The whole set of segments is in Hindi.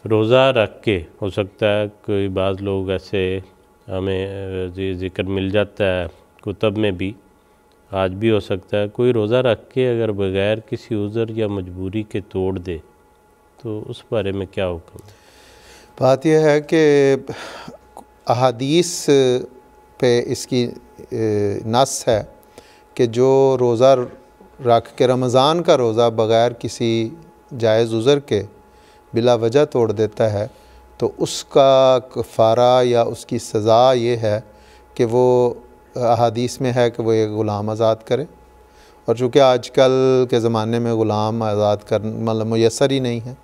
रोज़ा रख के हो सकता है कोई बाज़ लोग ऐसे हमें ज़िक्र मिल जाता है कुतब में भी, आज भी हो सकता है, कोई रोज़ा रख के अगर बग़ैर किसी उज़र या मजबूरी के तोड़ दे तो उस बारे में क्या हुक्म? बात यह है कि अहादीस पे इसकी नस है कि जो रोज़ा रख के रमज़ान का रोज़ा बग़ैर किसी जायज़ उज़र के बिला वजह तोड़ देता है तो उसका कफ़ारा या उसकी सज़ा ये है कि वो अहादीस में है कि वो एक ग़ुलाम आज़ाद करे। और चूँकि आजकल के ज़माने में ग़ुलाम आज़ाद कर मतलब मुयस्सर ही नहीं है,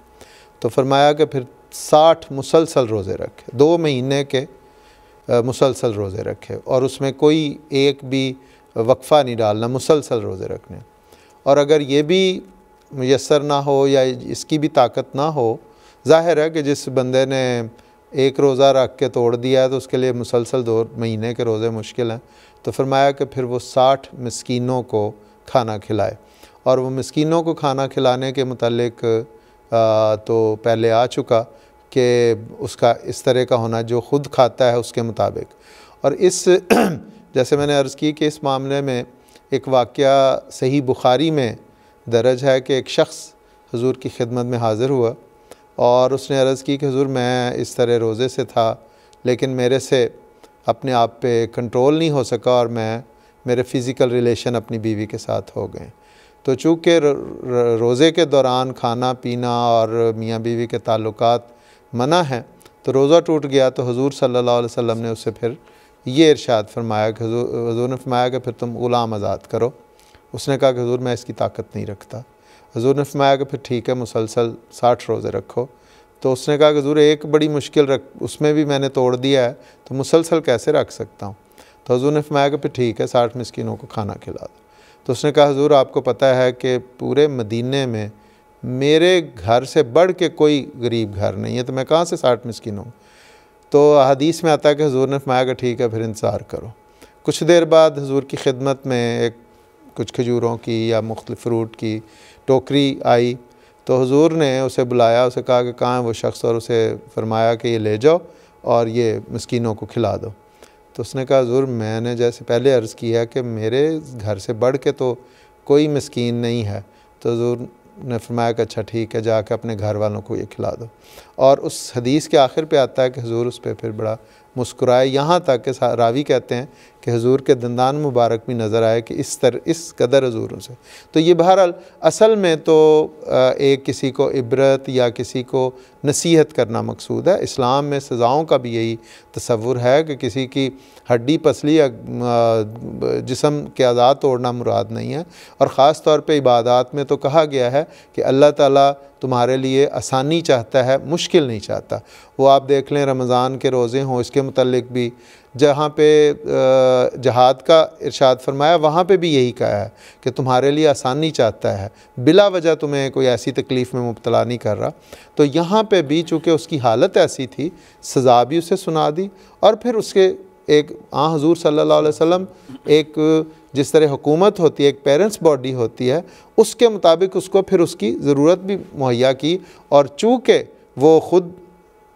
तो फरमाया कि फिर 60 मुसलसल रोज़े रखे, 2 महीने के मुसलसल रोज़े रखे और उसमें कोई एक भी वक्फ़ा नहीं डालना, मुसलसल रोज़े रखने। और अगर ये भी मुयस्सर ना हो या इसकी भी ताकत ना हो, ज़ाहिर है कि जिस बंदे ने एक रोज़ा रख के तोड़ दिया है तो उसके लिए मुसलसल 2 महीने के रोज़े मुश्किल हैं। तो फरमाया कि फिर वो 60 मिस्कीनों को खाना खिलाए। और वो मिस्कीनों को खाना खिलाने के मुतालिक तो पहले आ चुका कि उसका इस तरह का होना जो ख़ुद खाता है उसके मुताबिक। और इस जैसे मैंने अर्ज़ की कि इस मामले में एक वाक़या सही बुखारी में दर्ज है कि एक शख्स हुज़ूर की खिदमत में हाज़िर हुआ और उसने अर्ज़ की कि हुज़ूर मैं इस तरह रोज़े से था लेकिन मेरे से अपने आप पे कंट्रोल नहीं हो सका और मेरे फ़िज़िकल रिलेशन अपनी बीवी के साथ हो गए। तो चूँकि रोज़े के दौरान खाना पीना और मियाँ बीवी के ताल्लुकात मना हैं तो रोज़ा टूट गया। तो हुज़ूर सल्लल्लाहु अलैहि वसल्लम ने उससे फिर ये इरशाद फरमाया कि हुज़ूर ने फरमाया कि फिर तुम ग़ुलाम आज़ाद करो। उसने कहा कि हुज़ूर मैं इसकी ताकत नहीं रखता। हुज़ूर ने फरमाया कि फिर ठीक है मुसलसल 60 रोज़े रखो। तो उसने कहा कि हुज़ूर एक बड़ी मुश्किल उसमें भी मैंने तोड़ दिया है तो मुसलसल कैसे रख सकता हूँ। तो हुज़ूर ने फरमाया कि फिर ठीक है 60 मिस्कीनों को खाना खिला दो। तो उसने कहा हुज़ूर आपको पता है कि पूरे मदीने में मेरे घर से बढ़ के कोई गरीब घर नहीं है, तो मैं कहाँ से 60 मिस्कीन हूँ। तो हदीस में आता है कि हुज़ूर ने फरमाया कि ठीक है फिर इंतज़ार करो। कुछ देर बाद हुज़ूर की खिदमत में कुछ खजूरों की या मुख्तलिफ़ फ्रूट की टोकरी आई। तो हुज़ूर ने उसे बुलाया, उसे कहा कि कहाँ है वो शख्स, और उसे फरमाया कि ये ले जाओ और ये मिस्कीनों को खिला दो। तो उसने कहा हुज़ूर मैंने जैसे पहले अर्ज़ किया कि मेरे घर से बढ़ के तो कोई मिस्कीन नहीं है। तो हुज़ूर ने फरमाया कि अच्छा ठीक है जाके अपने घर वालों को ये खिला दो। और उस हदीस के आखिर पे आता है कि हुज़ूर उस पर फिर बड़ा मुस्कुराए, यहाँ तक कि रावी कहते हैं कि हुज़ूर के दंदान मुबारक भी नज़र आए कि इस कदर हुज़ूर से। तो ये बहरहाल असल में तो एक किसी को इबरत या किसी को नसीहत करना मकसूद है। इस्लाम में सज़ाओं का भी यही तसव्वुर है कि किसी की हड्डी पसली या जिस्म के अज़ा तोड़ना मुराद नहीं है। और ख़ास तौर पे इबादात में तो कहा गया है कि अल्लाह ताला तुम्हारे लिए आसानी चाहता है, मुश्किल नहीं चाहता। वो आप देख लें रमज़ान के रोज़े हों, इसके मुतल्लिक भी जहाँ पे जहाद का इरशाद फरमाया वहाँ पे भी यही कहा है कि तुम्हारे लिए आसानी चाहता है, बिला वजह तुम्हें कोई ऐसी तकलीफ़ में मुब्तला नहीं कर रहा। तो यहाँ पे भी चूँकि उसकी हालत ऐसी थी, सज़ा भी उसे सुना दी और फिर उसके एक हुज़ूर सल्लल्लाहु अलैहि वसल्लम एक जिस तरह हुकूमत होती है, एक पेरेंट्स बॉडी होती है, उसके मुताबिक उसको फिर उसकी ज़रूरत भी मुहैया की। और चूँकि वो ख़ुद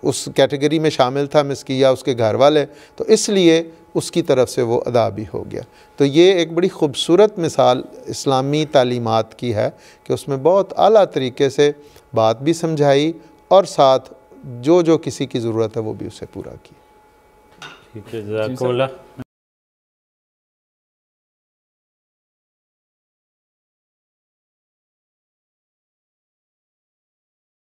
उस कैटेगरी में शामिल था मिस्कीन या उसके घर वाले, तो इसलिए उसकी तरफ से वो अदा भी हो गया। तो ये एक बड़ी ख़ूबसूरत मिसाल इस्लामी तालीमात की है कि उसमें बहुत आला तरीके से बात भी समझाई और साथ जो किसी की ज़रूरत है वो भी उसे पूरा की। ठीक है, जज़ाकुमुल्लाह।